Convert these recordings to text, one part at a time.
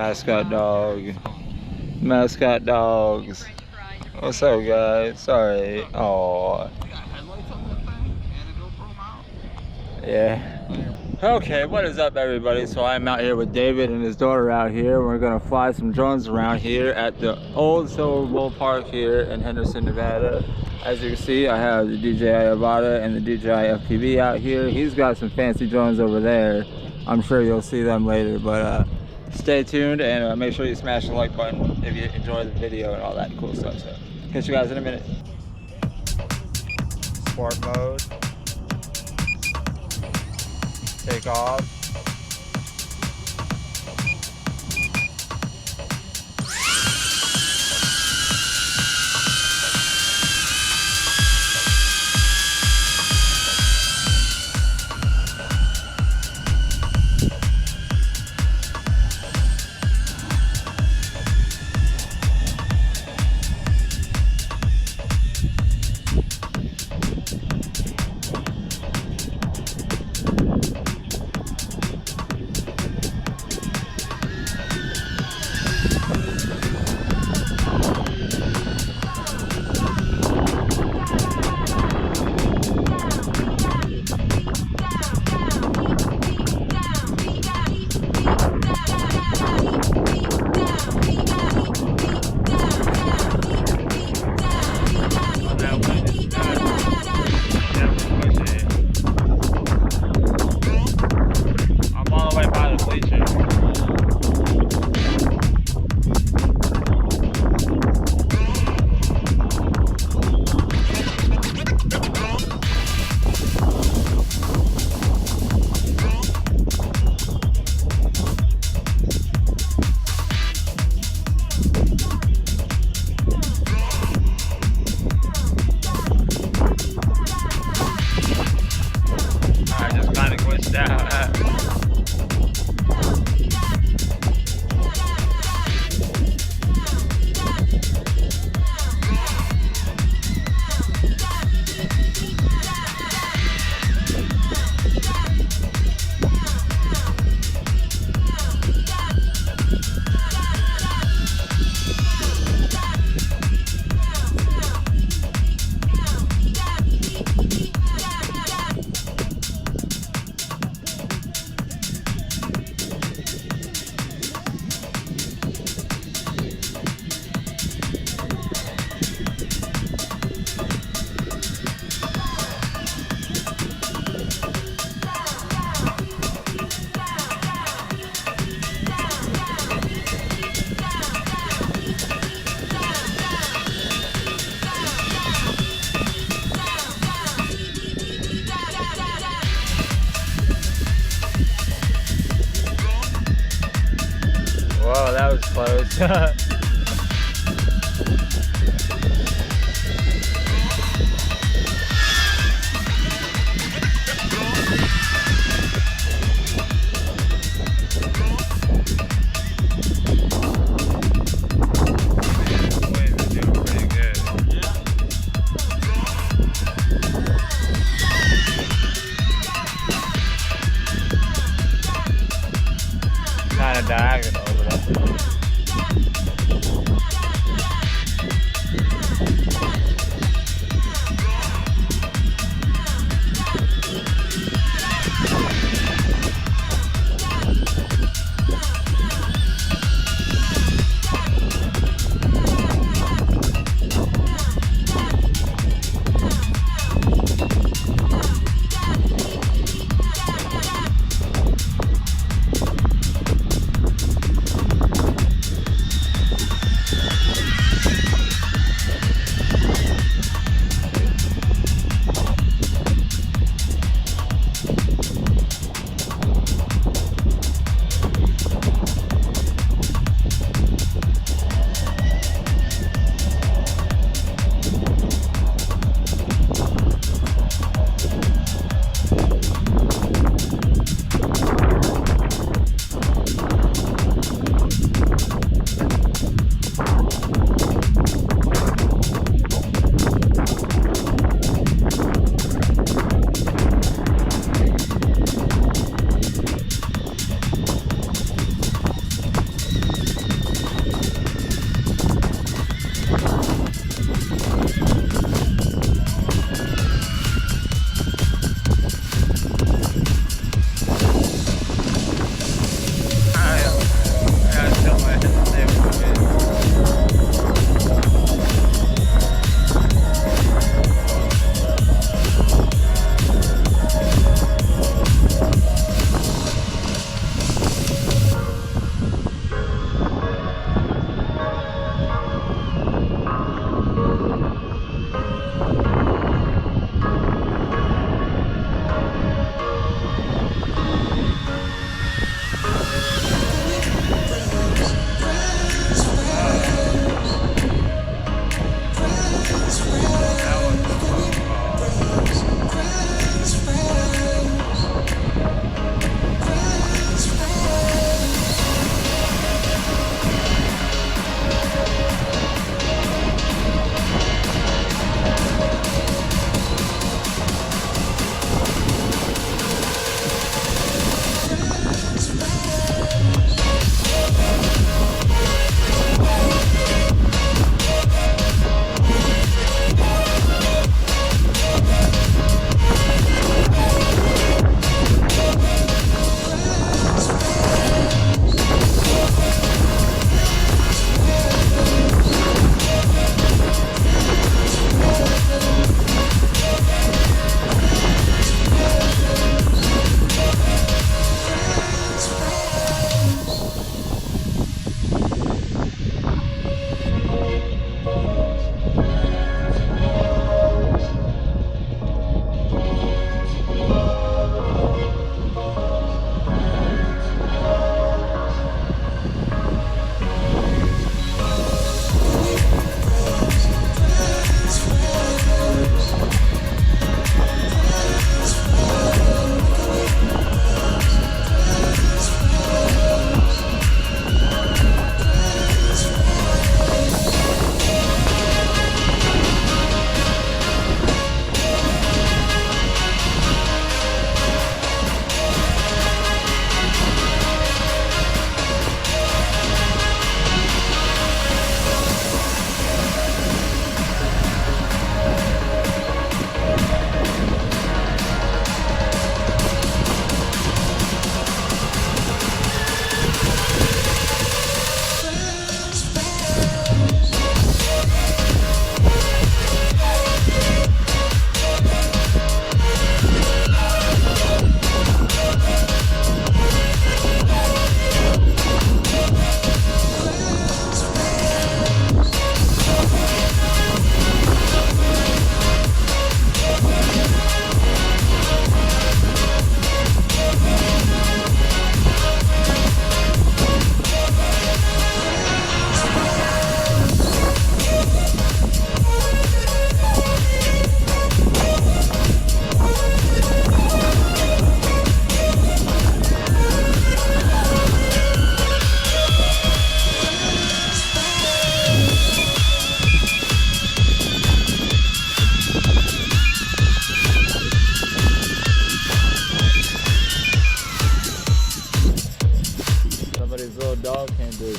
Mascot dog. Mascot dogs. What's up, guys? Sorry. Oh. Yeah. Okay, what is up, everybody? So I'm out here with David and his daughter out here. We're gonna fly some drones around here at the Old Silverbowl Park here in Henderson, Nevada. As you can see, I have the DJI AVATA and the DJI FPV out here. He's got some fancy drones over there. I'm sure you'll see them later, but stay tuned and make sure you smash the like button if you enjoy the video and all that cool stuff. So, catch you guys in a minute. Sport mode. Take off. Whoa, that was close. Kind of diagonal over there.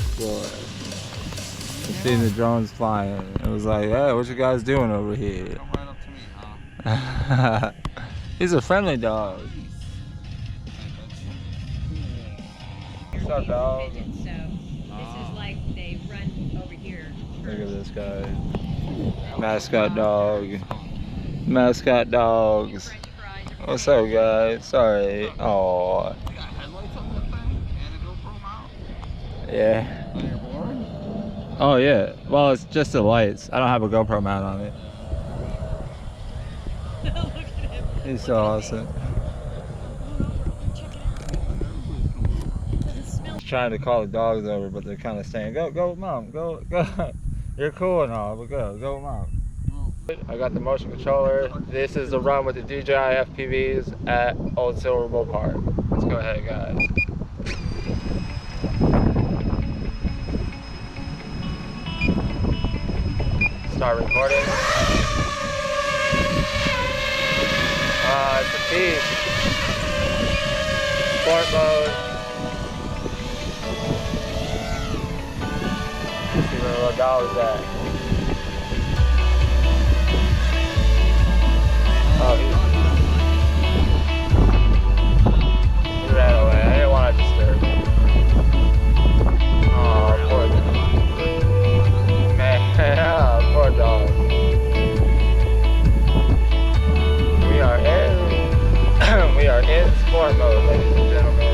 explore. I seen the drones flying. It was like, hey, what you guys doing over here? Come right up to me, huh? He's a friendly dog. What's up, dog? So this is like they run over here. Look at this guy. Mascot dog. Mascot dogs. What's up, guys? Sorry. Oh. You got headlights on that thing and a GoPro mount? Yeah. On your board? Oh yeah. Well, it's just the lights. I don't have a GoPro mount on it. Look at him. He's so awesome. He's trying to call the dogs over, but they're kind of saying, go, mom, go. You're cool and all, but go, mom. I got the motion controller. This is the run with the DJI FPVs at Old Silverbowl Park. Let's go ahead, guys. Start recording. It's a beast. Sport mode. Let's see where the little dog's at. Oh, he ran away. I didn't want to disturb him. Oh, poor dog. Man, poor dog. We are in sport mode, ladies and gentlemen.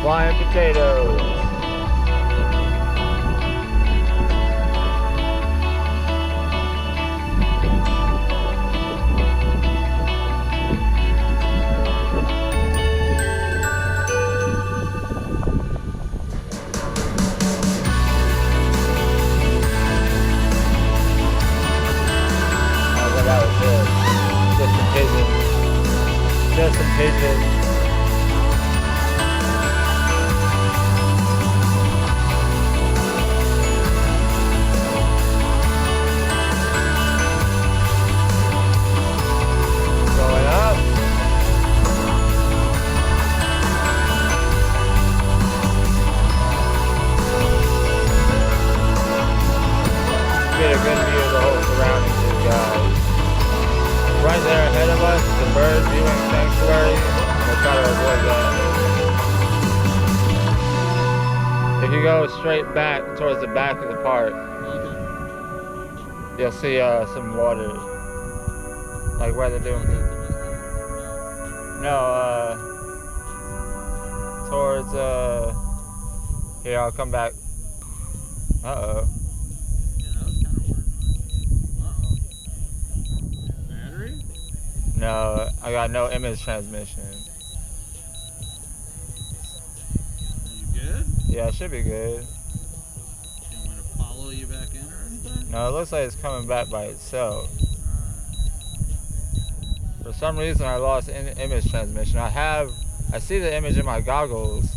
Flying potatoes. That was good. Just some pigeons. Just some pigeons. Get a good view of the whole surroundings here, guys. Right there ahead of us is a bird viewing sanctuary. We'll try to avoid that. If you go straight back towards the back of the park, you'll see some water, like where they're doing it. No, towards here, I'll come back. Uh-oh. No, I got no image transmission. Are you good? Yeah, it should be good. Do you want me to follow you back in or anything? No, it looks like it's coming back by itself. For some reason, I lost image transmission. I see the image in my goggles,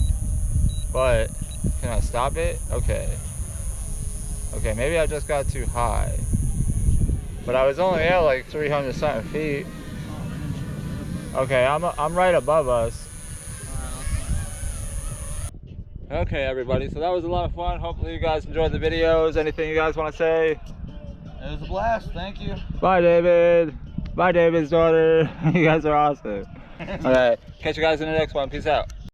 but can I stop it? Okay. Okay, maybe I just got too high. But I was only at like 300 something feet. Okay, I'm right above us. Okay, everybody, so that was a lot of fun. Hopefully you guys enjoyed the videos. Anything you guys want to say? It was a blast. Thank you. Bye, David. Bye, David's daughter. You guys are awesome. All right, catch you guys in the next one. Peace out.